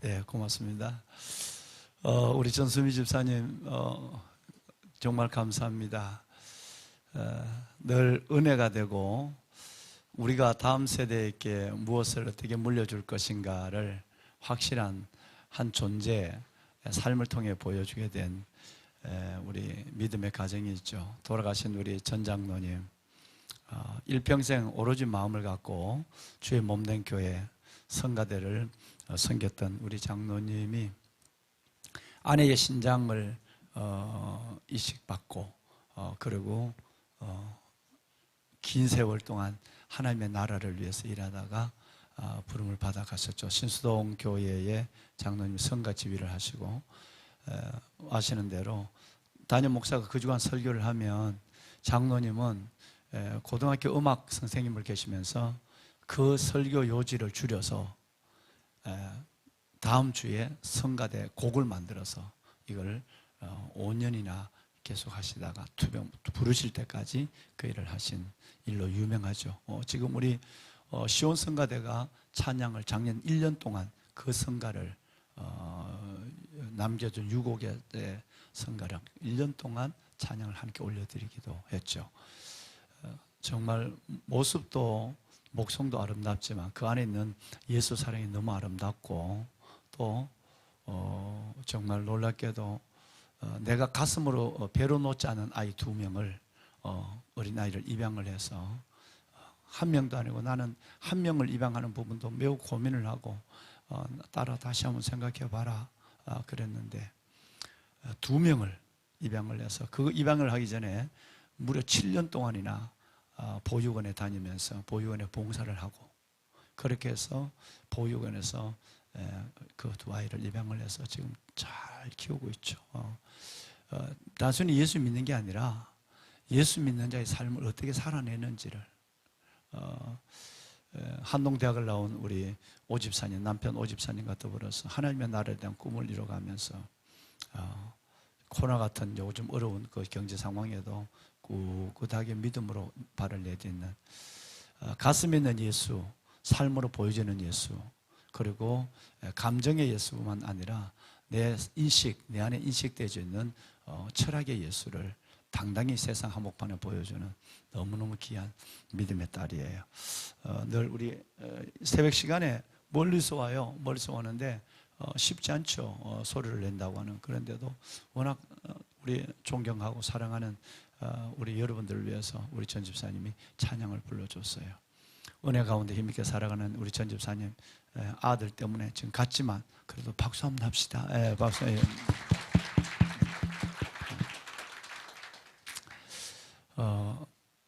네, 고맙습니다. 우리 전수미 집사님, 정말 감사합니다. 늘 은혜가 되고 우리가 다음 세대에게 무엇을 어떻게 물려줄 것인가를 확실한 한 존재의 삶을 통해 보여주게 된 우리 믿음의 가정이 있죠. 돌아가신 우리 전 장로님, 일평생 오로지 마음을 갖고 주의 몸된 교회 성가대를 섬겼던 우리 장로님이 아내의 신장을 이식받고 그리고 긴 세월 동안 하나님의 나라를 위해서 일하다가 부름을 받아 가셨죠. 신수동 교회의 장로님 성가 지휘를 하시고, 아시는 대로 담임 목사가 그 주간 설교를 하면 장로님은 고등학교 음악 선생님을 계시면서 그 설교 요지를 줄여서 다음 주에 성가대 곡을 만들어서 이걸 5년이나 계속 하시다가 부르실 때까지 그 일을 하신 일로 유명하죠. 지금 우리 시온 성가대가 찬양을 작년 1년 동안 그 성가를 남겨준 6곡의 성가를 1년 동안 찬양을 함께 올려드리기도 했죠. 정말 모습도 목성도 아름답지만 그 안에 있는 예수 사랑이 너무 아름답고, 또 정말 놀랍게도 내가 가슴으로 배로 놓지 않은 아이 2명을 어린아이를 입양을 해서, 한 명도 아니고 나는 한 명을 입양하는 부분도 매우 고민을 하고 따라 다시 한번 생각해 봐라 그랬는데 2명을 입양을 해서, 그 입양을 하기 전에 무려 7년 동안이나 보육원에 다니면서 보육원에 봉사를 하고, 그렇게 해서 보육원에서 그 2아이를 입양을 해서 지금 잘 키우고 있죠. 단순히 예수 믿는 게 아니라 예수 믿는 자의 삶을 어떻게 살아내는지를, 한동대학을 나온 우리 오집사님, 남편 오집사님과 더불어서 하나님의 나라에 대한 꿈을 이뤄가면서 코로나 같은 요즘 어려운 그 경제 상황에도 꿋꿋하게 믿음으로 발을 내딛는, 가슴에 있는 예수, 삶으로 보여지는 예수, 그리고 감정의 예수만 아니라 내 안에 인식되어 있는 철학의 예수를 당당히 세상 한복판에 보여주는 너무너무 귀한 믿음의 딸이에요. 늘 우리 새벽 시간에 멀리서 와요. 멀리서 오는데 쉽지 않죠. 소리를 낸다고 하는. 그런데도 워낙 우리 존경하고 사랑하는 우리 여러분들을 위해서 우리 전 집사님이 찬양을 불러줬어요. 은혜 가운데 힘있게 살아가는 우리 전 집사님 아들 때문에 지금 갔지만 그래도 박수 한번 합시다. 박수.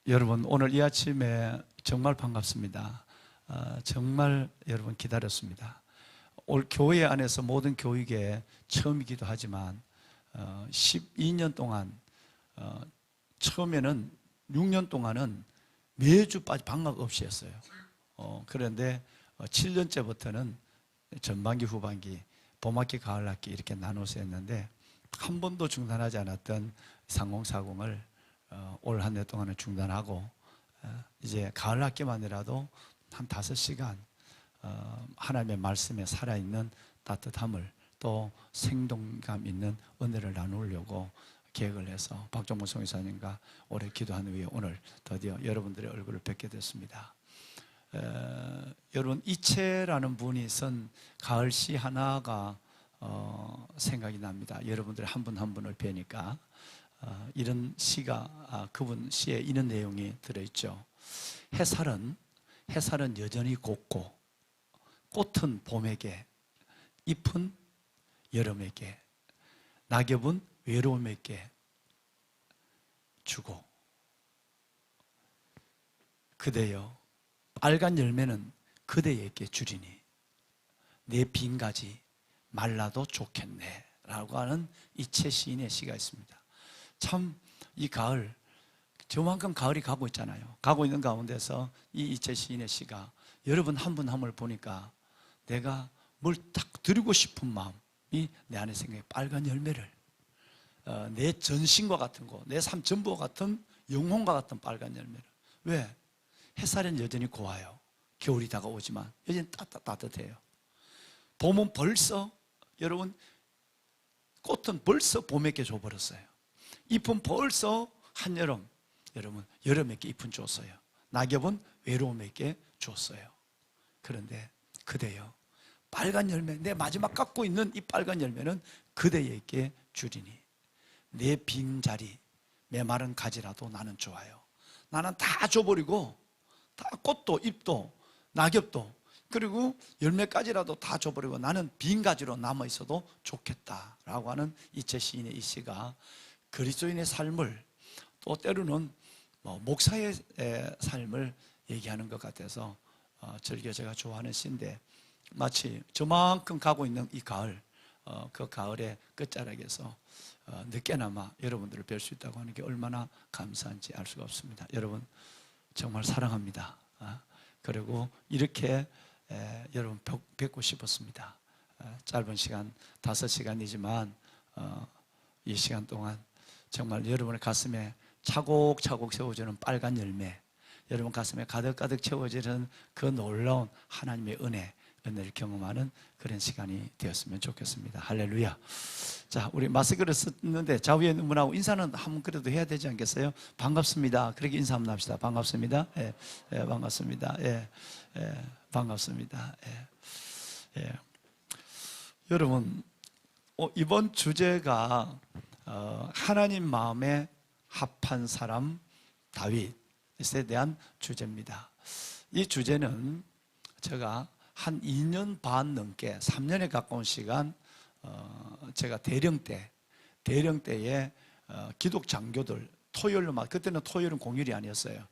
여러분, 오늘 이 아침에 정말 반갑습니다. 정말 여러분 기다렸습니다. 올 교회 안에서 모든 교육에 처음이기도 하지만 12년 동안, 처음에는 6년 동안은 매주 방학 없이 했어요. 그런데 7년째부터는 전반기, 후반기, 봄학기, 가을학기 이렇게 나눠서 했는데 한 번도 중단하지 않았던 상공사공을 올 한 해 동안은 중단하고, 이제 가을학기만이라도 한 5시간 하나님의 말씀에 살아있는 따뜻함을, 또 생동감 있는 은혜를 나누려고 계획을 해서 박종문 성교사님과 오래 기도한 후에 오늘 드디어 여러분들의 얼굴을 뵙게 됐습니다. 여러분, 이채라는 분이 쓴 가을시 하나가 생각이 납니다. 여러분들 한 분 한 분을 뵈니까 이런 시가, 그분 시에 이런 내용이 들어있죠. 해살은 여전히 곱고, 꽃은 봄에게, 잎은 여름에게, 낙엽은 외로움에게 주고, 그대여 빨간 열매는 그대에게 주리니 내 빈가지 말라도 좋겠네 라고 하는 이채 시인의 시가 있습니다. 참 이 가을, 저만큼 가을이 가고 있잖아요. 가고 있는 가운데서 이 이채 시인의 시가 여러분 한 분 한 분을 보니까 내가 뭘 딱 드리고 싶은 마음이 내 안에 생겨요. 빨간 열매를, 내 전신과 같은 거, 내 삶 전부와 같은 영혼과 같은 빨간 열매를. 왜? 햇살은 여전히 고와요. 겨울이 다가오지만 여전히 따뜻해요. 봄은 벌써, 여러분, 꽃은 벌써 봄에게 줘버렸어요. 잎은 벌써 한여름, 여러분, 여름에게 잎은 줬어요. 낙엽은 외로움에게 줬어요. 그런데 그대여, 빨간 열매, 내 마지막 갖고 있는 이 빨간 열매는 그대에게 주리니 내 빈자리, 메마른 가지라도 나는 좋아요. 나는 다 줘버리고, 다 꽃도 잎도 낙엽도 그리고 열매까지라도 다 줘버리고 나는 빈 가지로 남아있어도 좋겠다라고 하는 이채 시인의 이 시가 그리스도인의 삶을, 또 때로는 목사의 삶을 얘기하는 것 같아서 즐겨 제가 좋아하는 시인데, 마치 저만큼 가고 있는 이 가을, 그 가을의 끝자락에서 늦게나마 여러분들을 뵐 수 있다고 하는 게 얼마나 감사한지 알 수가 없습니다. 여러분 정말 사랑합니다. 그리고 이렇게 여러분 뵙고 싶었습니다. 짧은 시간 5시간이지만 이 시간 동안 정말 여러분의 가슴에 차곡차곡 세워지는 빨간 열매, 여러분 가슴에 가득가득 채워지는 그 놀라운 하나님의 은혜를 경험하는 그런 시간이 되었으면 좋겠습니다. 할렐루야. 자, 우리 마스크를 썼는데 좌우에 있는 분하고 인사는 한번 그래도 해야 되지 않겠어요? 반갑습니다. 그렇게 인사 한번 합시다. 반갑습니다. 예, 예, 반갑습니다. 예, 예, 반갑습니다. 예, 예. 여러분, 이번 주제가 하나님 마음에 합한 사람 다윗에 대한 주제입니다. 이 주제는 제가 한 2년 반 넘게 3년에 가까운 시간 제가 대령 때에 기독 장교들 토요일로만, 그때는 토요일은 공휴일이 아니었어요.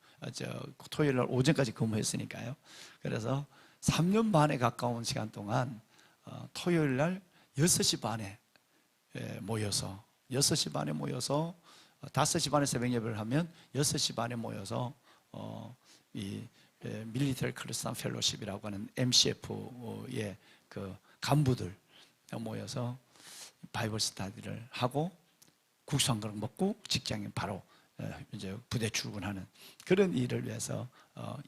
토요일 날 오전까지 근무했으니까요. 그래서 3년 반에 가까운 시간 동안 토요일 날 6시 반에 모여서 6시 반에 모여서 5시 반에 새벽 예배를 하면 6시 반에 모여서 이 밀리터리 크리스찬 펠로십이라고 하는 MCF의 그 간부들 모여서 바이블 스터디를 하고 국수 한 그릇 먹고 직장에 바로 이제 부대 출근하는 그런 일을 위해서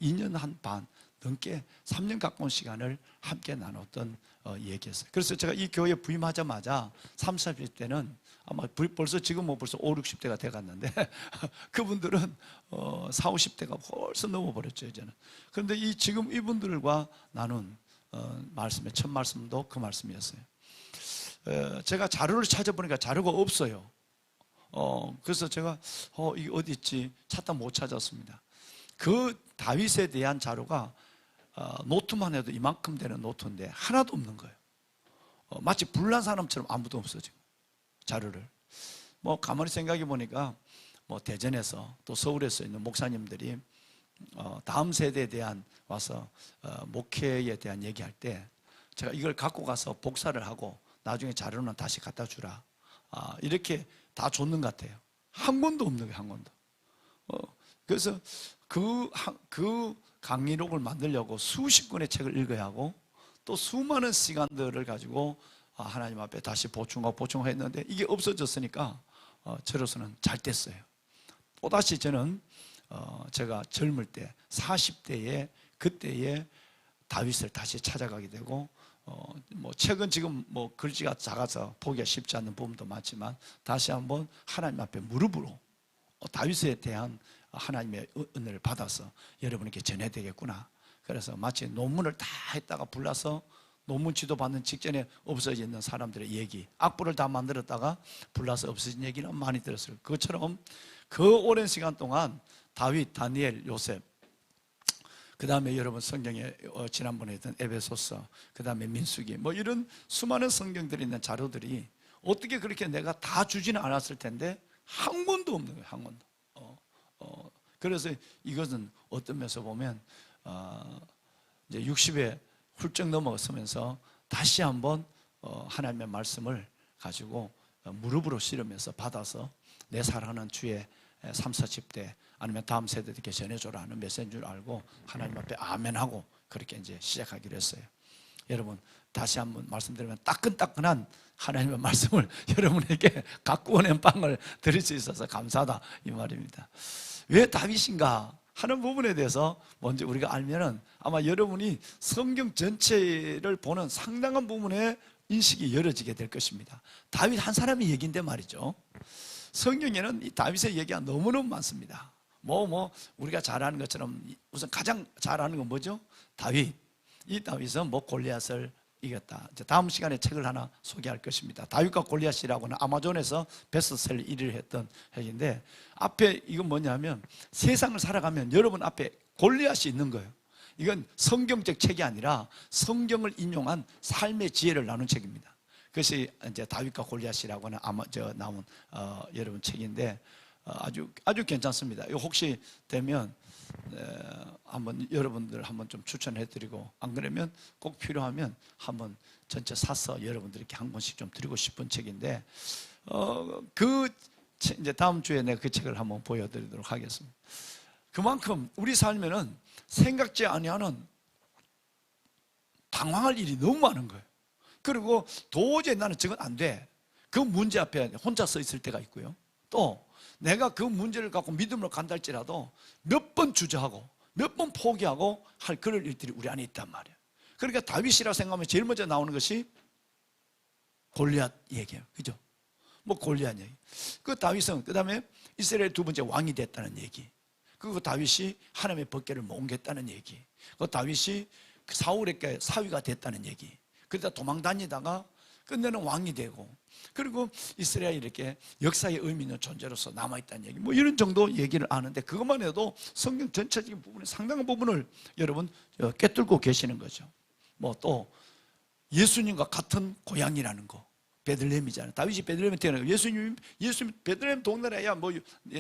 2년 한 반 넘게 3년 가까운 시간을 함께 나눴던 얘기였어요. 그래서 제가 이 교회에 부임하자마자 30, 40대는 아마 벌써 지금 뭐 벌써 5, 60대가 돼갔는데 그분들은 4, 50대가 벌써 넘어버렸죠 이제는. 그런데 지금 이분들과 나눈 말씀의 첫 말씀도 그 말씀이었어요. 제가 자료를 찾아보니까 자료가 없어요. 그래서 제가 이게 어디 있지 찾다 못 찾았습니다. 그 다윗에 대한 자료가 노트만 해도 이만큼 되는 노트인데 하나도 없는 거예요. 마치 불난 사람처럼 아무도 없어 지금 자료를. 뭐 가만히 생각해 보니까 뭐 대전에서 또 서울에서 있는 목사님들이 다음 세대에 대한 와서 목회에 대한 얘기할 때 제가 이걸 갖고 가서 복사를 하고 나중에 자료는 다시 갖다 주라, 이렇게 다 줬는 것 같아요. 한 권도 없는 거예요, 한 권도. 그래서 그 강의록을 만들려고 수십 권의 책을 읽어야 하고 또 수많은 시간들을 가지고 하나님 앞에 다시 보충하고 했는데 이게 없어졌으니까 저로서는 잘 됐어요. 또다시 저는 제가 젊을 때 40대에 그때의 다윗을 다시 찾아가게 되고 뭐 책은 지금 뭐 글씨가 작아서 보기가 쉽지 않는 부분도 많지만 다시 한번 하나님 앞에 무릎으로 다윗에 대한 하나님의 은혜를 받아서 여러분에게 전해야 되겠구나. 그래서 마치 논문을 다 했다가 불러서 논문 지도 받는 직전에 없어지는 사람들의 얘기, 악보를 다 만들었다가 불러서 없어진 얘기는 많이 들었어요. 그것처럼 그 오랜 시간 동안 다윗, 다니엘, 요셉, 그 다음에 여러분 성경에 지난번에 했던 에베소서, 그 다음에 민수기, 뭐 이런 수많은 성경들이 있는 자료들이 어떻게 그렇게 내가 다 주지는 않았을 텐데 한 권도 없는 거예요, 한 권도. 그래서 이것은 어떤 면에서 보면 이제 60에 훌쩍 넘어서면서 다시 한번 하나님의 말씀을 가지고 무릎으로 씨르면서 받아서 내 사랑하는 주의 30, 40대 아니면 다음 세대들에게 전해줘라 하는 메시지인 줄 알고 하나님 앞에 아멘하고 그렇게 이제 시작하기로 했어요. 여러분 다시 한번 말씀드리면 따끈따끈한 하나님의 말씀을 여러분에게 갖고 오는 빵을 드릴 수 있어서 감사하다 이 말입니다. 왜 다윗인가? 하는 부분에 대해서 먼저 우리가 알면은 아마 여러분이 성경 전체를 보는 상당한 부분의 인식이 열어지게 될 것입니다. 다윗 한 사람의 얘기인데 말이죠. 성경에는 이 다윗의 얘기가 너무너무 많습니다. 우리가 잘 아는 것처럼 우선 가장 잘 아는 건 뭐죠? 다윗. 이 다윗은 골리앗을 이겼다. 이제 다음 시간에 책을 하나 소개할 것입니다. 다윗과 골리앗이라고는 아마존에서 베스트셀러 1위를 했던 책인데, 앞에 이건 뭐냐면 세상을 살아가면 여러분 앞에 골리앗이 있는 거예요. 이건 성경적 책이 아니라 성경을 인용한 삶의 지혜를 나눈 책입니다. 그것이 이제 다윗과 골리앗이라고는 나온 여러분 책인데, 아주 괜찮습니다. 이거 혹시 되면 한번 여러분들 한번 좀 추천해드리고, 안 그러면 꼭 필요하면 한번 전체 사서 여러분들께 한 권씩 좀 드리고 싶은 책인데, 이제 다음 주에 내가 그 책을 한번 보여드리도록 하겠습니다. 그만큼 우리 삶에는 생각지 아니하는 당황할 일이 너무 많은 거예요. 그리고 도저히 나는 저건 안 돼. 그 문제 앞에 혼자 서 있을 때가 있고요. 또 내가 그 문제를 갖고 믿음으로 간다 할지라도 몇 번 주저하고 몇 번 포기하고 할 그럴 일들이 우리 안에 있단 말이에요. 그러니까 다윗이라 생각하면 제일 먼저 나오는 것이 골리앗 얘기예요. 그죠? 골리앗 얘기. 그 다윗은 그 다음에 이스라엘 두 번째 왕이 됐다는 얘기. 그리고 다윗이 하나님의 법궤를 옮겼다는 얘기. 그 다윗이 사울에게 사위가 됐다는 얘기. 그러다 도망 다니다가 끝내는 왕이 되고, 그리고 이스라엘이 이렇게 역사의 의미 있는 존재로서 남아있다는 얘기, 이런 정도 얘기를 아는데, 그것만 해도 성경 전체적인 부분의 상당한 부분을 여러분 꿰뚫고 계시는 거죠. 또 예수님과 같은 고향이라는 거, 베들레헴이잖아요. 다윗이 베들레헴에 태어나고 예수님 베들레헴 동네라야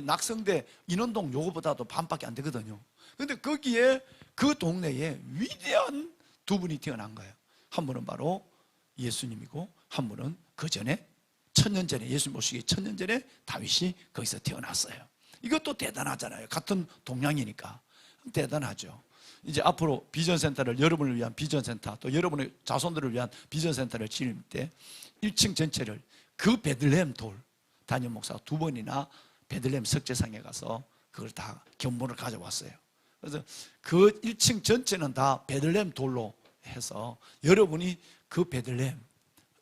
낙성대 인원동 요거보다도 반밖에 안 되거든요. 그런데 거기에 그 동네에 위대한 두 분이 태어난 거예요. 한 분은 바로 예수님이고, 한 분은 그 전에 천년 전에, 예수님 오시기 천년 전에 다윗이 거기서 태어났어요. 이것도 대단하잖아요. 같은 동양이니까 대단하죠. 이제 앞으로 비전센터를, 여러분을 위한 비전센터, 또 여러분의 자손들을 위한 비전센터를 지을 때 1층 전체를 그 베들레헴 돌, 담임 목사가 2번이나 베들레헴 석재상에 가서 그걸 다 견본을 가져왔어요. 그래서 그 1층 전체는 다 베들레헴 돌로 해서 여러분이 그 베들레헴,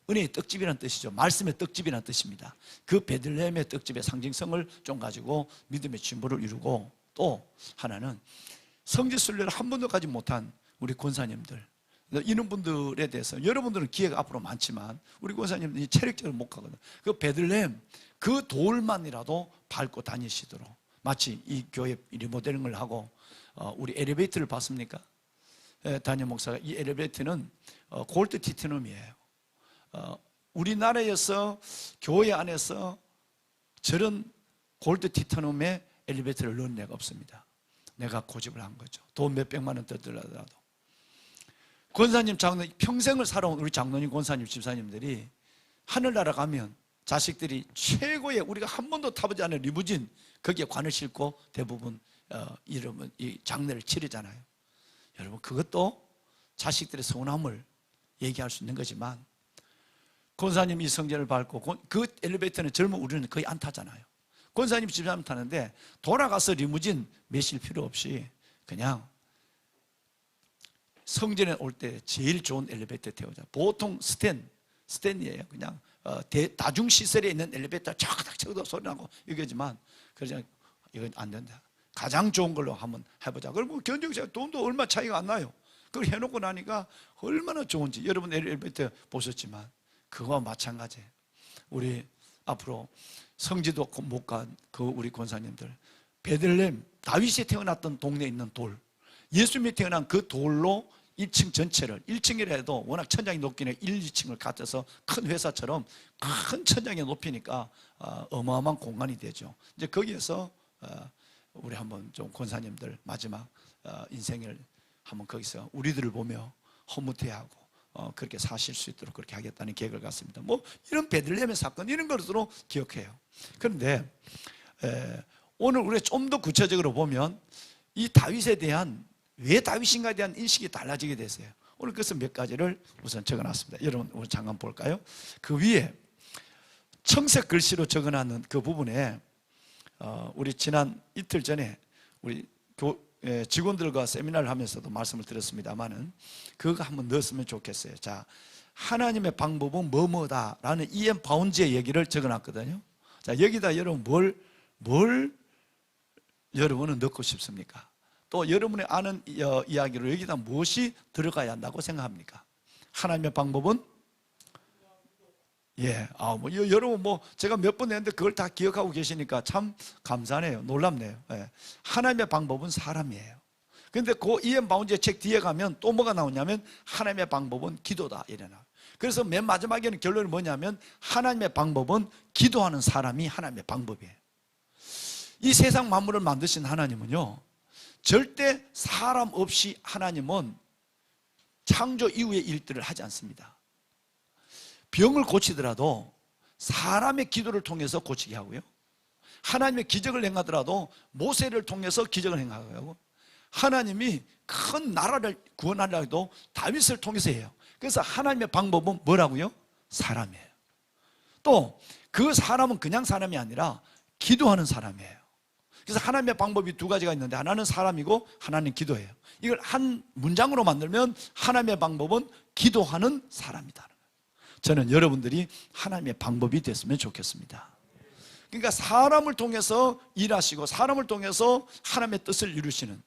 은혜의 떡집이라는 뜻이죠. 말씀의 떡집이라는 뜻입니다. 그 베들레헴의 떡집의 상징성을 좀 가지고 믿음의 진보를 이루고, 또 하나는 성지순례를 한 번도 가지 못한 우리 권사님들, 이런 분들에 대해서 여러분들은 기회가 앞으로 많지만 우리 권사님들이 체력적으로 못 가거든요. 그 베들레헴 그 돌만이라도 밟고 다니시도록, 마치 이 교회 리모델링을 하고 우리 엘리베이터를 봤습니까? 담임 목사가 이 엘리베이터는 골드 티타늄이에요. 우리나라에서 교회 안에서 저런 골드 티타늄의 엘리베이터를 넣은 데가 없습니다. 내가 고집을 한 거죠. 돈 몇백만 원 더 들더라도. 권사님, 장로님, 평생을 살아온 우리 장로님, 권사님, 집사님들이 하늘나라 가면 자식들이 최고의, 우리가 한 번도 타보지 않은 리무진, 거기에 관을 싣고 대부분 이러면 이 장례를 치르잖아요. 여러분, 그것도 자식들의 서운함을 얘기할 수 있는 거지만, 권사님 이 성전을 밟고 그 엘리베이터는 젊은 우리는 거의 안 타잖아요. 권사님 집사님 타는데 돌아가서 리무진 매실 필요 없이 그냥 성전에 올 때 제일 좋은 엘리베이터 태우자. 보통 스탠이에요. 그냥 다중시설에 있는 엘리베이터 촥 쳐도 소리 나고 이거지만, 그러지 이건 안 된다. 가장 좋은 걸로 한번 해보자. 그리고 견적자 돈도 얼마 차이가 안 나요. 그걸 해놓고 나니까 얼마나 좋은지 여러분 엘리베이터 보셨지만 그거와 마찬가지예요. 우리 앞으로 성지도 못 간 그 우리 권사님들, 베들레헴 다윗이 태어났던 동네에 있는 돌, 예수님이 태어난 그 돌로 1층 전체를, 1층이라 해도 워낙 천장이 높긴 해 1, 2층을 갖춰서 큰 회사처럼 큰 천장에 높이니까 어마어마한 공간이 되죠. 이제 거기에서 우리 한번 좀 권사님들 마지막 인생을 한번 거기서 우리들을 보며 허무태하고 그렇게 사실 수 있도록 그렇게 하겠다는 계획을 갖습니다. 이런 베들레헴의 사건, 이런 것으로 기억해요. 그런데 오늘 우리가 좀 더 구체적으로 보면 이 다윗에 대한, 왜 다윗인가에 대한 인식이 달라지게 됐어요. 오늘 그래서 몇 가지를 우선 적어놨습니다. 여러분 오늘 잠깐 볼까요? 그 위에 청색 글씨로 적어놨는 그 부분에 우리 지난 이틀 전에 우리 직원들과 세미나를 하면서도 말씀을 드렸습니다만은 그거 한번 넣었으면 좋겠어요. 자, 하나님의 방법은 뭐뭐다라는 이엠 바운지의 얘기를 적어놨거든요. 자, 여기다 여러분 뭘 여러분은 넣고 싶습니까? 또 여러분이 아는 이야기로 여기다 무엇이 들어가야 한다고 생각합니까? 하나님의 방법은 여러분 제가 몇 번 했는데 그걸 다 기억하고 계시니까 참 감사하네요. 놀랍네요. 하나님의 방법은 사람이에요. 그런데 그 이엠 바운지의 책 뒤에 가면 또 뭐가 나오냐면 하나님의 방법은 기도다 이래나. 그래서 맨 마지막에는 결론이 뭐냐면 하나님의 방법은 기도하는 사람이 하나님의 방법이에요. 이 세상 만물을 만드신 하나님은요, 절대 사람 없이 하나님은 창조 이후의 일들을 하지 않습니다. 병을 고치더라도 사람의 기도를 통해서 고치게 하고요, 하나님의 기적을 행하더라도 모세를 통해서 기적을 행하고, 하나님이 큰 나라를 구원하려 해도 다윗을 통해서 해요. 그래서 하나님의 방법은 뭐라고요? 사람이에요. 또 그 사람은 그냥 사람이 아니라 기도하는 사람이에요. 그래서 하나님의 방법이 두 가지가 있는데 하나는 사람이고 하나는 기도예요. 이걸 한 문장으로 만들면 하나님의 방법은 기도하는 사람이다. 저는 여러분들이 하나님의 방법이 됐으면 좋겠습니다. 그러니까 사람을 통해서 일하시고 사람을 통해서 하나님의 뜻을 이루시는,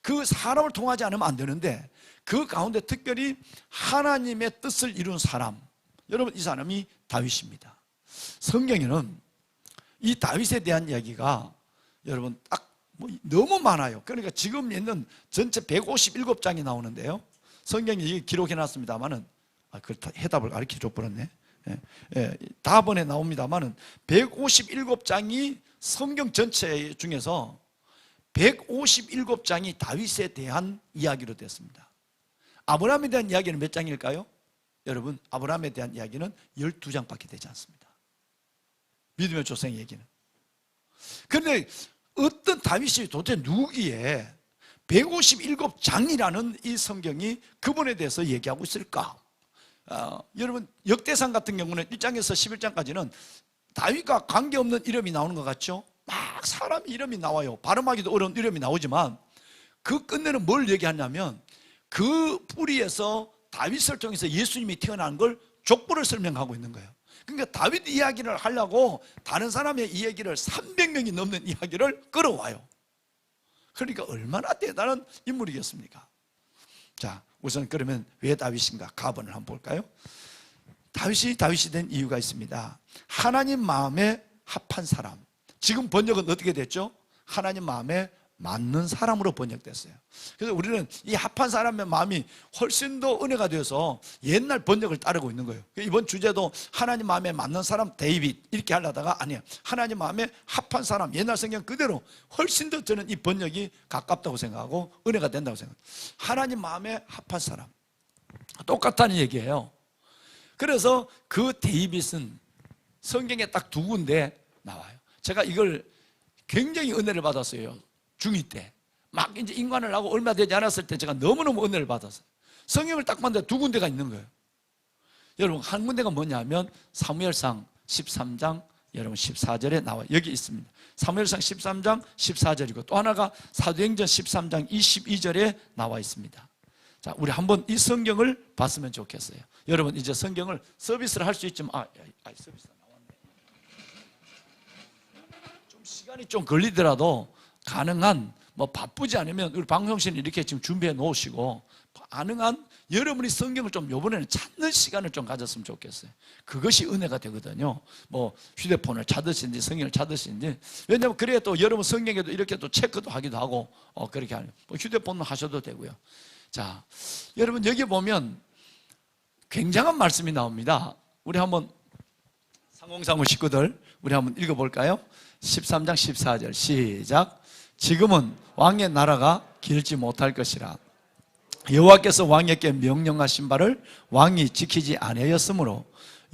그 사람을 통하지 않으면 안 되는데 그 가운데 특별히 하나님의 뜻을 이룬 사람, 여러분 이 사람이 다윗입니다. 성경에는 이 다윗에 대한 이야기가 여러분 딱 너무 많아요. 그러니까 지금 있는 전체 157장이 나오는데요, 성경이 기록해 놨습니다만은 그걸 해답을 가르쳐 줘 버렸네. 다번에 나옵니다만은 157장이 성경 전체 중에서 157장이 다윗에 대한 이야기로 됐습니다. 아브라함에 대한 이야기는 몇 장일까요? 여러분, 아브라함에 대한 이야기는 12장밖에 되지 않습니다. 믿음의 조상 얘기는. 그런데 어떤 다윗이 도대체 누구기에 157장이라는 이 성경이 그분에 대해서 얘기하고 있을까? 여러분, 역대상 같은 경우는 1장에서 11장까지는 다윗과 관계없는 이름이 나오는 것 같죠? 막 사람 이름이 나와요. 발음하기도 어려운 이름이 나오지만 그 끝내는 뭘 얘기하냐면 그 뿌리에서 다윗을 통해서 예수님이 태어난 걸 족보를 설명하고 있는 거예요. 그러니까 다윗 이야기를 하려고 다른 사람의 이 얘기를 300명이 넘는 이야기를 끌어와요. 그러니까 얼마나 대단한 인물이겠습니까? 자, 우선 그러면 왜 다윗인가? 가본을 한번 볼까요? 다윗이 된 이유가 있습니다. 하나님 마음에 합한 사람. 지금 번역은 어떻게 됐죠? 하나님 마음에 맞는 사람으로 번역됐어요. 그래서 우리는 이 합한 사람의 마음이 훨씬 더 은혜가 되어서 옛날 번역을 따르고 있는 거예요. 이번 주제도 하나님 마음에 맞는 사람 데이빗 이렇게 하려다가 아니에요. 하나님 마음에 합한 사람, 옛날 성경 그대로 훨씬 더 저는 이 번역이 가깝다고 생각하고 은혜가 된다고 생각해요. 하나님 마음에 합한 사람, 똑같다는 얘기예요. 그래서 그 데이빗은 성경에 딱 두 군데 나와요. 제가 이걸 굉장히 은혜를 받았어요. 중2 때 막 이제 인관을 하고 얼마 되지 않았을 때 제가 너무너무 은혜를 받았어요. 성경을 딱 봤는데 두 군데가 있는 거예요. 여러분, 한 군데가 뭐냐면 사무엘상 13장 여러분 14절에 나와요. 여기 있습니다. 사무엘상 13장 14절이고 또 하나가 사도행전 13장 22절에 나와 있습니다. 자, 우리 한번 이 성경을 봤으면 좋겠어요. 여러분, 이제 성경을 서비스를 할 수 있지만 서비스가 나왔네. 좀 시간이 좀 걸리더라도 가능한 바쁘지 않으면 우리 방송실 이렇게 지금 준비해 놓으시고 가능한 여러분이 성경을 좀 이번에는 찾는 시간을 좀 가졌으면 좋겠어요. 그것이 은혜가 되거든요. 휴대폰을 찾으시는지 성경을 찾으시는지. 왜냐하면 그래야 또 여러분 성경에도 이렇게 또 체크도 하기도 하고 그렇게 하는 휴대폰은 하셔도 되고요. 자, 여러분 여기 보면 굉장한 말씀이 나옵니다. 우리 한번 상공사무 식구들 우리 한번 읽어볼까요? 13장 14절 시작. 지금은 왕의 나라가 길지 못할 것이라 여호와께서 왕에게 명령하신 바를 왕이 지키지 아니하였으므로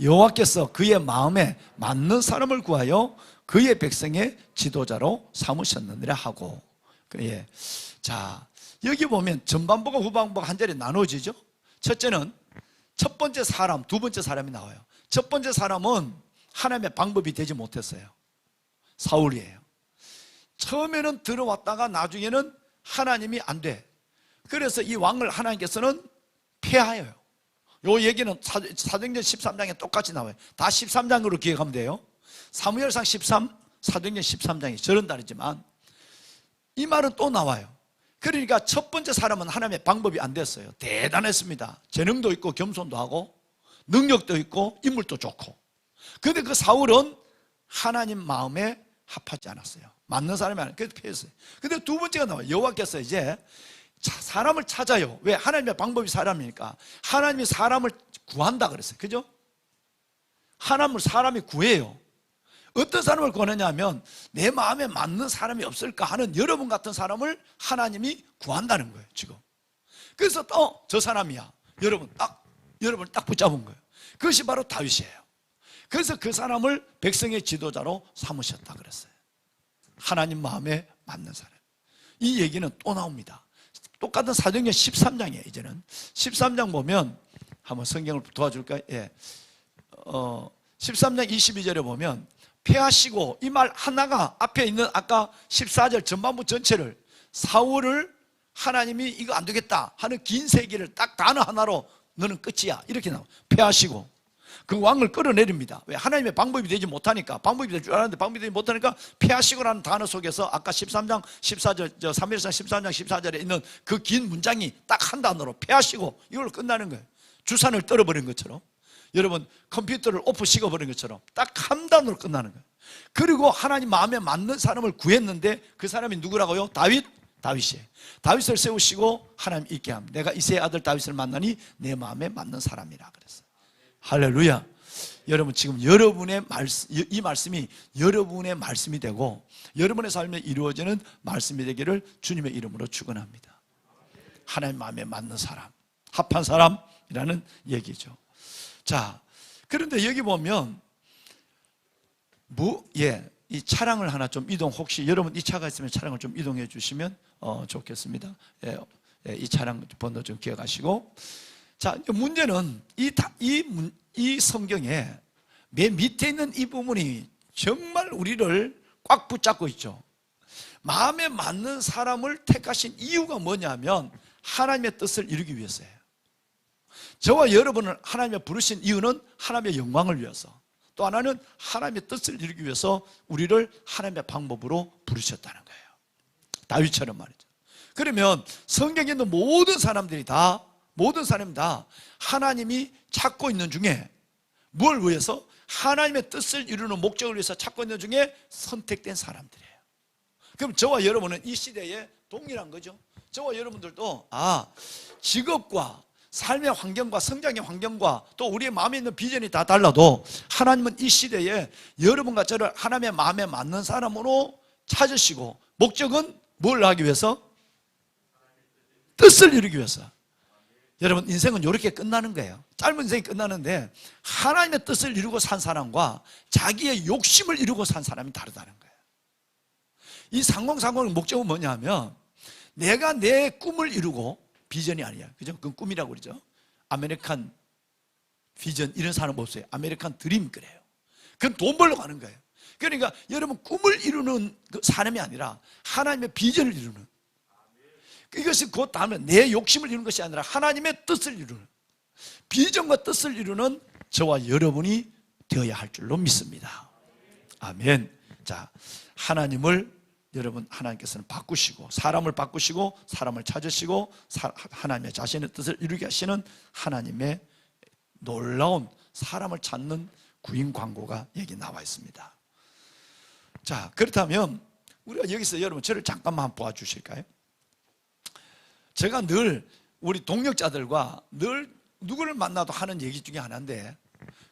여호와께서 그의 마음에 맞는 사람을 구하여 그의 백성의 지도자로 삼으셨느니라 하고. 자, 여기 보면 전반부가 후반부가 한 자리에 나눠지죠. 첫째는 첫 번째 사람, 두 번째 사람이 나와요. 첫 번째 사람은 하나님의 방법이 되지 못했어요. 사울이에요. 처음에는 들어왔다가 나중에는 하나님이 안 돼. 그래서 이 왕을 하나님께서는 폐하여요. 요 얘기는 사도행전 13장에 똑같이 나와요. 다 13장으로 기억하면 돼요. 사무엘상 13, 사도행전 13장이 저런 다르지만 이 말은 또 나와요. 그러니까 첫 번째 사람은 하나님의 방법이 안 됐어요. 대단했습니다. 재능도 있고 겸손도 하고 능력도 있고 인물도 좋고. 그런데 그 사울은 하나님 마음에 합하지 않았어요. 맞는 사람이 아니에요. 그래서 피했어요. 근데 두 번째가 나와요. 여호와께서 이제 사람을 찾아요. 왜? 하나님의 방법이 사람이니까. 하나님이 사람을 구한다 그랬어요. 그죠? 사람이 구해요. 어떤 사람을 구하느냐면 내 마음에 맞는 사람이 없을까 하는 여러분 같은 사람을 하나님이 구한다는 거예요. 지금. 그래서 저 사람이야. 여러분을 딱 붙잡은 거예요. 그것이 바로 다윗이에요. 그래서 그 사람을 백성의 지도자로 삼으셨다 그랬어요. 하나님 마음에 맞는 사람. 이 얘기는 또 나옵니다. 똑같은 사도행전 13장이에요. 이제는 13장 보면 한번 성경을 도와줄까요? 예. 13장 22절에 보면 폐하시고, 이 말 하나가 앞에 있는 아까 14절 전반부 전체를, 사울을 하나님이 이거 안 되겠다 하는 긴 세기를 딱 단어 하나로 너는 끝이야 이렇게 나와. 폐하시고 그 왕을 끌어내립니다. 왜? 하나님의 방법이 되지 못하니까. 방법이 될 줄 알았는데 방법이 되지 못하니까 폐하시고라는 단어 속에서 아까 13장 14절 사무엘상 13장 14절에 있는 그 긴 문장이 딱 한 단어로 폐하시고 이걸로 끝나는 거예요. 주산을 떨어버린 것처럼, 여러분 컴퓨터를 오프 식어버린 것처럼 딱 한 단어로 끝나는 거예요. 그리고 하나님 마음에 맞는 사람을 구했는데 그 사람이 누구라고요? 다윗이에요. 다윗을 세우시고 하나님 있게 함. 내가 이새의 아들 다윗을 만나니 내 마음에 맞는 사람이라 그랬어요. 할렐루야. 여러분 지금 여러분의 이 말씀이 여러분의 말씀이 되고 여러분의 삶에 이루어지는 말씀이 되기를 주님의 이름으로 축원합니다. 하나님 마음에 맞는 사람, 합한 사람이라는 얘기죠. 자, 그런데 여기 보면 이 차량을 하나 좀 이동, 혹시 여러분 이 차가 있으면 차량을 좀 이동해 주시면 좋겠습니다. 이 차량 번호 좀 기억하시고. 자, 문제는 이 성경에 맨 밑에 있는 이 부분이 정말 우리를 꽉 붙잡고 있죠. 마음에 맞는 사람을 택하신 이유가 뭐냐면 하나님의 뜻을 이루기 위해서예요. 저와 여러분을 하나님의 부르신 이유는 하나님의 영광을 위해서, 또 하나는 하나님의 뜻을 이루기 위해서 우리를 하나님의 방법으로 부르셨다는 거예요. 다윗처럼 말이죠. 그러면 성경에 있는 모든 사람이 다 하나님이 찾고 있는 중에 뭘 위해서? 하나님의 뜻을 이루는 목적을 위해서 찾고 있는 중에 선택된 사람들이에요. 그럼 저와 여러분은 이 시대에 동일한 거죠. 저와 여러분들도 직업과 삶의 환경과 성장의 환경과 또 우리의 마음에 있는 비전이 다 달라도 하나님은 이 시대에 여러분과 저를 하나님의 마음에 맞는 사람으로 찾으시고, 목적은 뭘 하기 위해서? 뜻을 이루기 위해서. 여러분 인생은 이렇게 끝나는 거예요. 짧은 인생이 끝나는데 하나님의 뜻을 이루고 산 사람과 자기의 욕심을 이루고 산 사람이 다르다는 거예요. 이 상공상공의 목적은 뭐냐면 내가 내 꿈을 이루고, 비전이 아니야, 그죠? 그건 꿈이라고 그러죠. 아메리칸 비전 이런 사람 없어요. 아메리칸 드림 그래요. 그건 돈 벌러 가는 거예요. 그러니까 여러분 꿈을 이루는 그 사람이 아니라 하나님의 비전을 이루는, 이것이 곧 다음에 내 욕심을 이루는 것이 아니라 하나님의 뜻을 이루는, 비전과 뜻을 이루는 저와 여러분이 되어야 할 줄로 믿습니다. 아멘. 자, 하나님께서는 바꾸시고, 사람을 바꾸시고, 사람을 찾으시고, 하나님의 자신의 뜻을 이루게 하시는 하나님의 놀라운 사람을 찾는 구인 광고가 여기 나와 있습니다. 자, 그렇다면 우리가 여기서 여러분 저를 잠깐만 보아주실까요? 제가 늘 우리 동역자들과 늘 누구를 만나도 하는 얘기 중에 하나인데,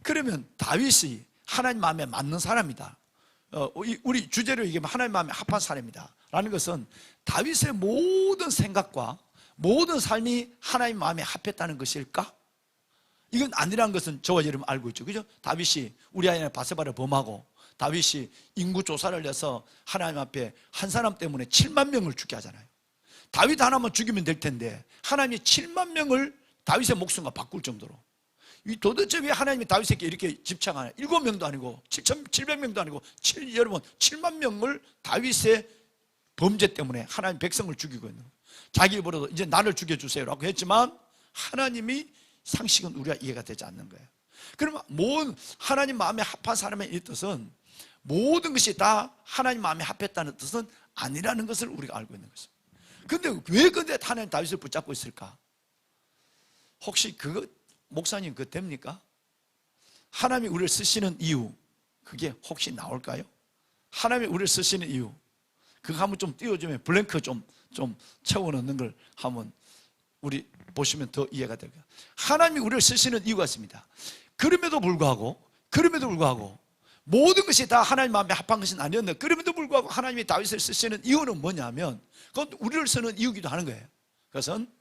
그러면 다윗이 하나님 마음에 맞는 사람이다, 우리 주제로 얘기하면 하나님 마음에 합한 사람이다 라는 것은 다윗의 모든 생각과 모든 삶이 하나님 마음에 합했다는 것일까? 이건 아니라는 것은 저와 여러분 알고 있죠. 그죠? 다윗이 우리 아이의 바세바를 범하고, 다윗이 인구 조사를 해서 하나님 앞에 한 사람 때문에 7만 명을 죽게 하잖아요. 다윗 하나만 죽이면 될 텐데 하나님이 7만 명을 다윗의 목숨과 바꿀 정도로, 도대체 왜 하나님이 다윗에게 이렇게 집착하냐? 7명도 아니고 7,700명도 아니고 여러분 7만 명을 다윗의 범죄 때문에 하나님 백성을 죽이고 있는 거예요. 자기 입으로도 이제 나를 죽여주세요라고 했지만 하나님이 상식은 우리가 이해가 되지 않는 거예요. 그러면 하나님 마음에 합한 사람의 이 뜻은 모든 것이 다 하나님 마음에 합했다는 뜻은 아니라는 것을 우리가 알고 있는 것입니다. 근데 왜 근데 하나님 다윗을 붙잡고 있을까? 혹시 그거 목사님 그거 됩니까? 하나님이 우리를 쓰시는 이유 그게 혹시 나올까요? 하나님이 우리를 쓰시는 이유 그거 한번 좀 띄워주면 블랭크 좀 채워넣는 걸 한번 우리 보시면 더 이해가 될 거예요. 하나님이 우리를 쓰시는 이유가 있습니다. 그럼에도 불구하고 모든 것이 다 하나님 마음에 합한 것은 아니었는데 그럼에도 불구하고 하나님이 다윗을 쓰시는 이유는 뭐냐면 그건 우리를 쓰는 이유기도 하는 거예요. 그것은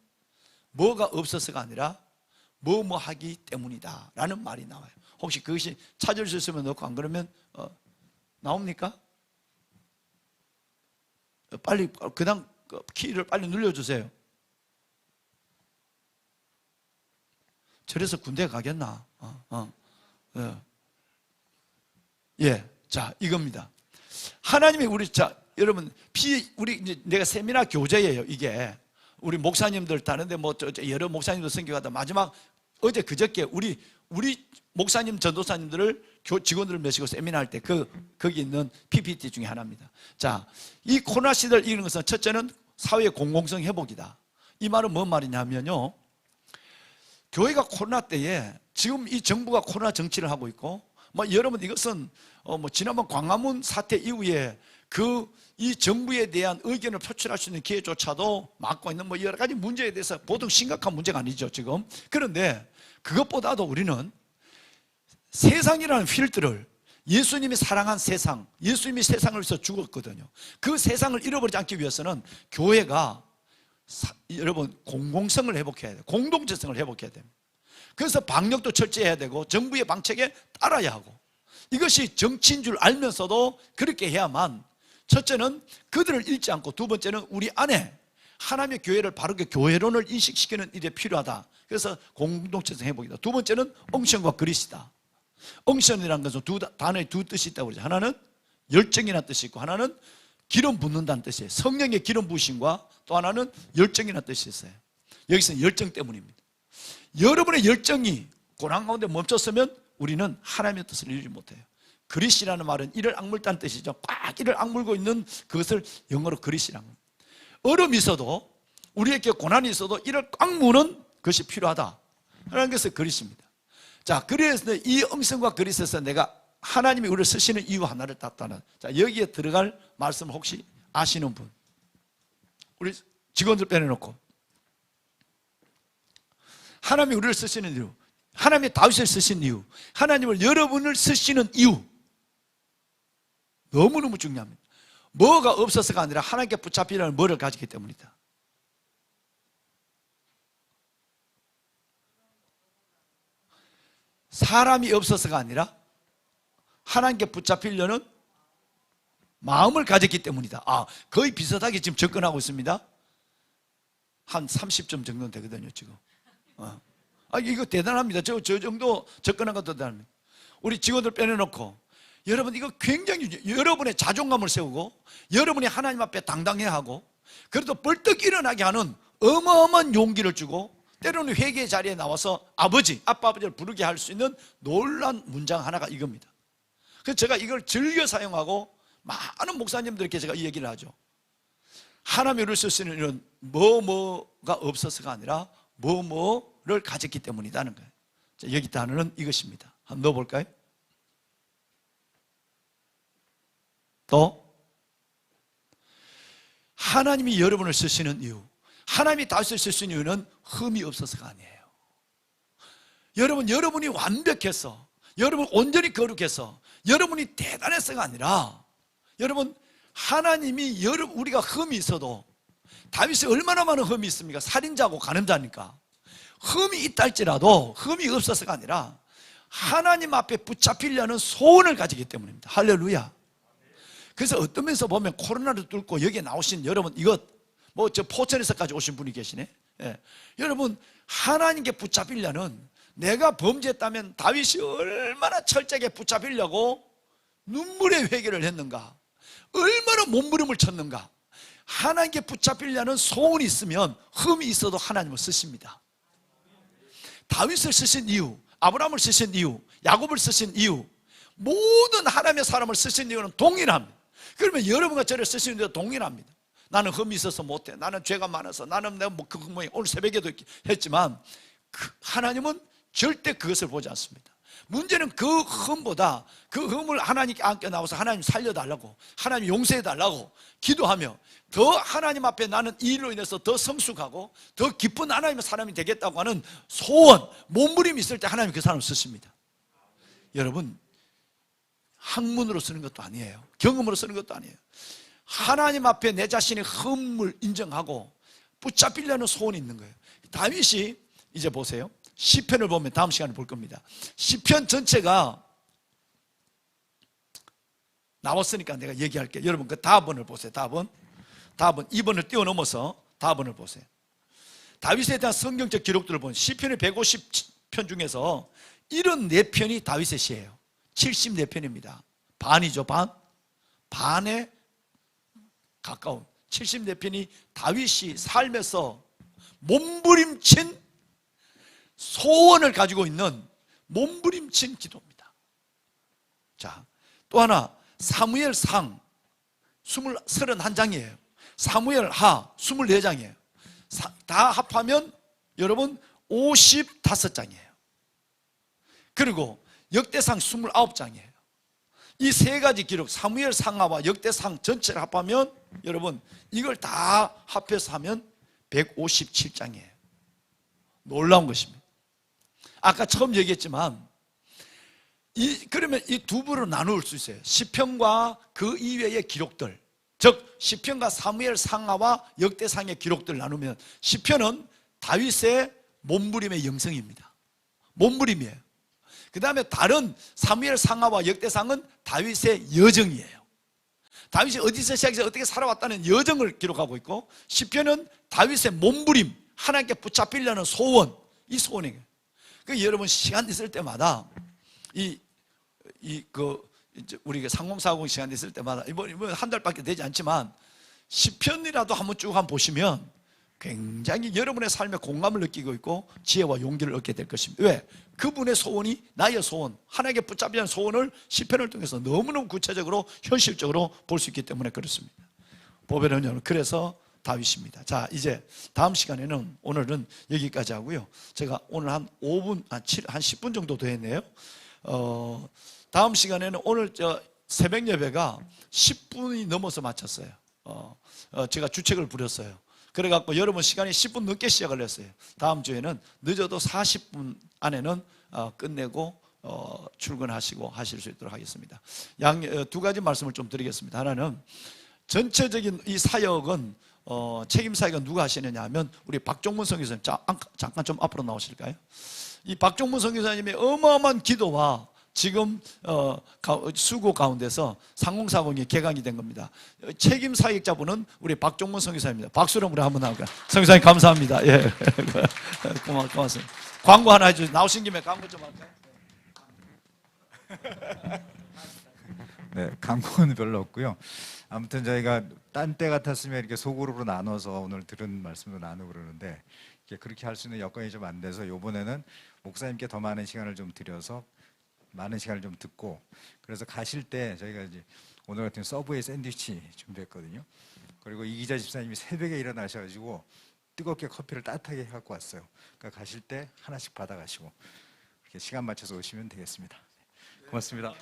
뭐가 없어서가 아니라 뭐 하기 때문이다 라는 말이 나와요. 혹시 그것이 찾을 수 있으면 넣고 안 그러면 나옵니까? 빨리 그다음 키를 빨리 눌러주세요. 저래서 군대 가겠나? 예, 자 이겁니다. 하나님이 여러분 우리 이제 내가 세미나 교재예요. 이게 우리 목사님들 다른데 여러 목사님들 선교하다 마지막 어제 그저께 우리 목사님 전도사님들을 직원들을 모시고 세미나 할 때 거기 있는 PPT 중에 하나입니다. 자, 이 코로나 시대를 이기는 것은 첫째는 사회의 공공성 회복이다. 이 말은 뭔 말이냐면요. 교회가 코로나 때에 지금 이 정부가 코로나 정치를 하고 있고 여러분 이것은 지난번 광화문 사태 이후에 이 정부에 대한 의견을 표출할 수 있는 기회조차도 막고 있는 여러 가지 문제에 대해서 보통 심각한 문제가 아니죠 지금. 그런데 그것보다도 우리는 세상이라는 필터를 예수님이 사랑한 세상, 예수님이 세상을 위해서 죽었거든요. 그 세상을 잃어버리지 않기 위해서는 교회가 여러분 공공성을 회복해야 돼요. 공동체성을 회복해야 됩니다. 그래서 방역도 철저해야 되고 정부의 방책에 따라야 하고 이것이 정치인 줄 알면서도 그렇게 해야만 첫째는 그들을 잃지 않고 두 번째는 우리 안에 하나님의 교회를 바르게 교회론을 인식시키는 일이 필요하다. 그래서 공동체성 회복이다. 두 번째는 엉션과 그리스다. 엉션이라는 것은 단어에 두 뜻이 있다고 그러죠. 하나는 열정이라는 뜻이 있고 하나는 기름 붓는다는 뜻이에요. 성령의 기름 부으심과 또 하나는 열정이라는 뜻이 있어요. 여기서는 열정 때문입니다. 여러분의 열정이 고난 가운데 멈췄으면 우리는 하나님의 뜻을 이루지 못해요. 그리스라는 말은 이를 악물다는 뜻이죠. 꽉 이를 악물고 있는 그것을 영어로 그리스라는 겁니다. 얼음이 있어도 우리에게 고난이 있어도 이를 꽉 무는 것이 필요하다 하는 것이 그리스입니다. 자, 그래서 이 엉성과 그리스에서 내가 하나님이 우리를 쓰시는 이유 하나를 땄다는, 자, 여기에 들어갈 말씀을 혹시 아시는 분? 우리 직원들 빼내놓고 하나님이 우리를 쓰시는 이유, 하나님이 다윗을 쓰신 이유, 하나님을 여러분을 쓰시는 이유 너무너무 중요합니다. 뭐가 없어서가 아니라 하나님께 붙잡히려는 뭐를 가지기 때문이다. 사람이 없어서가 아니라 하나님께 붙잡히려는 마음을 가졌기 때문이다. 거의 비슷하게 지금 접근하고 있습니다. 한 30점 정도 되거든요 지금. 이거 대단합니다. 저 정도 접근한 것도 대단합니다. 우리 직원들 빼내놓고 여러분 이거 굉장히 여러분의 자존감을 세우고 여러분이 하나님 앞에 당당해야 하고 그래도 벌떡 일어나게 하는 어마어마한 용기를 주고 때로는 회개의 자리에 나와서 아버지를 부르게 할 수 있는 놀라운 문장 하나가 이겁니다. 그래서 제가 이걸 즐겨 사용하고 많은 목사님들께 제가 이 얘기를 하죠. 하나님이 우리를 쓰시는 이런 뭐가 없어서가 아니라 뭐를 가졌기 때문이다는 거예요. 자, 여기 단어는 이것입니다. 한번 넣어볼까요? 또 하나님이 여러분을 쓰시는 이유, 하나님이 다윗을 쓰시는 이유는 흠이 없어서가 아니에요. 여러분이 완벽해서, 여러분 온전히 거룩해서, 여러분이 대단해서가 아니라 여러분 하나님이 우리가 흠이 있어도 다윗이 얼마나 많은 흠이 있습니까? 살인자고 간음자니까. 흠이 있다 할지라도 흠이 없어서가 아니라 하나님 앞에 붙잡히려는 소원을 가지기 때문입니다. 할렐루야. 그래서 어떤 면에서 보면 코로나를 뚫고 여기에 나오신 여러분, 저 포천에서까지 오신 분이 계시네. 예. 여러분 하나님께 붙잡히려는, 내가 범죄했다면 다윗이 얼마나 철저하게 붙잡히려고 눈물의 회개를 했는가, 얼마나 몸부림을 쳤는가. 하나님께 붙잡히려는 소원이 있으면 흠이 있어도 하나님을 쓰십니다. 다윗을 쓰신 이유, 아브라함을 쓰신 이유, 야곱을 쓰신 이유, 모든 하나님의 사람을 쓰신 이유는 동일합니다. 그러면 여러분과 저를 쓰시는 데도 동일합니다. 나는 흠이 있어서 못해, 나는 죄가 많아서, 나는 내가 뭐 오늘 새벽에도 했지만 하나님은 절대 그것을 보지 않습니다. 문제는 그 흠보다 그 흠을 하나님께 안겨 나와서 하나님 살려달라고, 하나님 용서해달라고 기도하며 더 하나님 앞에 나는 이 일로 인해서 더 성숙하고 더 기쁜 하나님의 사람이 되겠다고 하는 소원, 몸부림이 있을 때 하나님 그 사람을 쓰십니다. 여러분, 학문으로 쓰는 것도 아니에요. 경험으로 쓰는 것도 아니에요. 하나님 앞에 내 자신의 흠을 인정하고 붙잡히려는 소원이 있는 거예요. 다윗이 이제 보세요. 시편을 보면 다음 시간에 볼 겁니다. 시편 전체가 나왔으니까 내가 얘기할게요. 여러분 그 다번을 보세요. 다번 2번을 뛰어넘어서 다번을 보세요. 다윗에 대한 성경적 기록들을 보면 시편의 150편 중에서 74편이 다윗의 시예요. 74편입니다. 반이죠. 반에 가까운 74편이 다윗이 삶에서 몸부림친 소원을 가지고 있는 몸부림친 기도입니다. 자, 또 하나 사무엘상 31장이에요. 사무엘하 24장이에요. 다 합하면 여러분 55장이에요. 그리고 역대상 29장이에요. 이 세 가지 기록, 사무엘상하와 역대상 전체를 합하면 여러분 이걸 다 합해서 하면 157장이에요. 놀라운 것입니다. 아까 처음 얘기했지만 그러면 이 두 부로 나눌 수 있어요. 시편과 그 이외의 기록들, 즉 시편과 사무엘상하와 역대상의 기록들을 나누면 시편은 다윗의 몸부림의 영성입니다. 몸부림이에요. 그 다음에 다른 사무엘상하와 역대상은 다윗의 여정이에요. 다윗이 어디서 시작해서 어떻게 살아왔다는 여정을 기록하고 있고, 시편은 다윗의 몸부림, 하나님께 붙잡히려는 소원, 이 소원이에요. 여러분 시간 있을 때마다 우리가 상공사공 시간 있을 때마다 이번 한 달밖에 되지 않지만 시편이라도 한번 쭉 한번 보시면 굉장히 여러분의 삶에 공감을 느끼고 있고 지혜와 용기를 얻게 될 것입니다. 왜? 그분의 소원이 나의 소원, 하나님께 붙잡히는 소원을 시편을 통해서 너무너무 구체적으로 현실적으로 볼 수 있기 때문에 그렇습니다. 보배는 그래서 다윗입니다. 자, 이제 다음 시간에는 오늘은 여기까지 하고요. 제가 오늘 한 10분 정도 더 했네요. 다음 시간에는 오늘 새벽 예배가 10분이 넘어서 마쳤어요. 제가 주책을 부렸어요. 그래갖고 여러분 시간이 10분 늦게 시작을 했어요. 다음 주에는 늦어도 40분 안에는 끝내고 출근하시고 하실 수 있도록 하겠습니다. 두 가지 말씀을 좀 드리겠습니다. 하나는 전체적인 이 사역은 책임 사역은 누가 하시느냐 하면 우리 박종문 선교사님, 잠깐 좀 앞으로 나오실까요? 이 박종문 선교사님의 어마어마한 기도와 지금 수고 가운데서 상공사공이 개강이 된 겁니다. 책임 사역자분은 우리 박종문 선교사입니다. 박수로 우리 한번 나올까요? 선교사님 감사합니다. 예, 고맙습니다. 광고 하나 해주세요. 나오신 김에 광고 좀 할까요? 네, 광고는 별로 없고요. 아무튼 저희가 딴 때 같았으면 이렇게 소그룹으로 나눠서 오늘 들은 말씀도 나누고 그러는데 그렇게 할 수 있는 여건이 좀 안 돼서 이번에는 목사님께 더 많은 시간을 좀 드려서 많은 시간을 좀 듣고, 그래서 가실 때 저희가 이제 오늘 같은 서브웨이 샌드위치 준비했거든요. 그리고 이기자 집사님이 새벽에 일어나셔가지고 뜨겁게 커피를 따뜻하게 해갖고 왔어요. 그러니까 가실 때 하나씩 받아가시고 이렇게 시간 맞춰서 오시면 되겠습니다. 고맙습니다.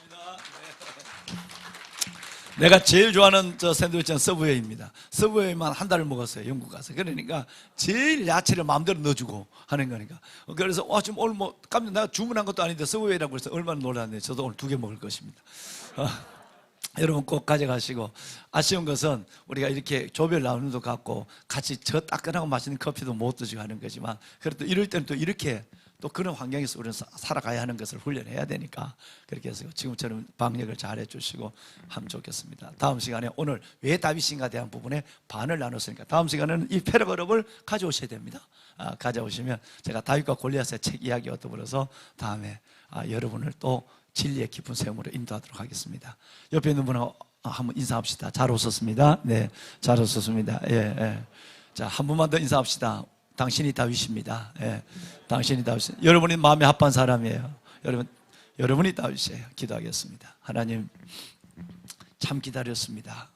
내가 제일 좋아하는 샌드위치는 서브웨이입니다. 서브웨이만 한 달을 먹었어요. 영국 가서. 그러니까 제일 야채를 마음대로 넣어주고 하는 거니까. 그래서 지금 오늘 깜짝 내가 주문한 것도 아닌데 서브웨이라고 해서 얼마나 놀랐는데 저도 오늘 2개 먹을 것입니다. 여러분 꼭 가져가시고, 아쉬운 것은 우리가 이렇게 조별 라운드도 갖고 같이 저 따끈하고 맛있는 커피도 못 드시고 하는 거지만, 그래도 이럴 때는 또 이렇게 또 그런 환경에서 우리는 살아가야 하는 것을 훈련해야 되니까 그렇게 해서 지금처럼 방역을 잘 해주시고 하면 좋겠습니다. 다음 시간에 오늘 왜 다윗인가에 대한 부분에 반을 나눴으니까 다음 시간에는 이 패러그랩을 가져오셔야 됩니다. 가져오시면 제가 다윗과 골리앗의 책 이야기 얻어버려서 다음에 여러분을 또 진리의 깊은 세움으로 인도하도록 하겠습니다. 옆에 있는 분하고 한번 인사합시다. 잘 오셨습니다. 네, 잘 오셨습니다. 예, 예. 자, 한 분만 더 인사합시다. 당신이 다윗입니다. 예, 당신이 다윗. 여러분이 마음에 합한 사람이에요. 여러분이 다윗이에요. 기도하겠습니다. 하나님, 참 기다렸습니다.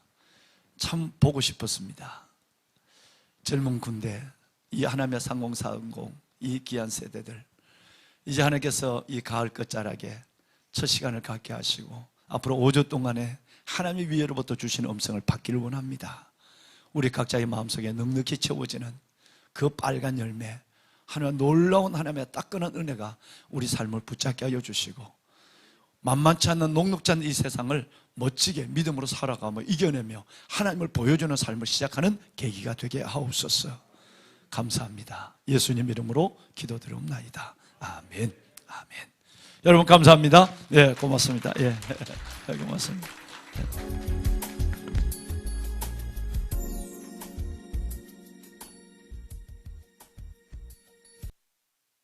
참 보고 싶었습니다. 젊은 군대, 이 하나님의 상공사은공, 이 귀한 세대들, 이제 하나님께서 이 가을 끝자락에 첫 시간을 갖게 하시고 앞으로 5주 동안에 하나님의 위에로부터 주시는 음성을 받기를 원합니다. 우리 각자의 마음속에 넉넉히 채워지는 그 빨간 열매, 하나님 놀라운 하나님의 따끈한 은혜가 우리 삶을 붙잡게 하여 주시고 만만치 않는 녹록지 않은 이 세상을 멋지게 믿음으로 살아가며 이겨내며 하나님을 보여주는 삶을 시작하는 계기가 되게 하옵소서. 감사합니다. 예수님 이름으로 기도드리옵나이다. 아멘. 아멘. 여러분 감사합니다. 예, 고맙습니다. 예, 고맙습니다.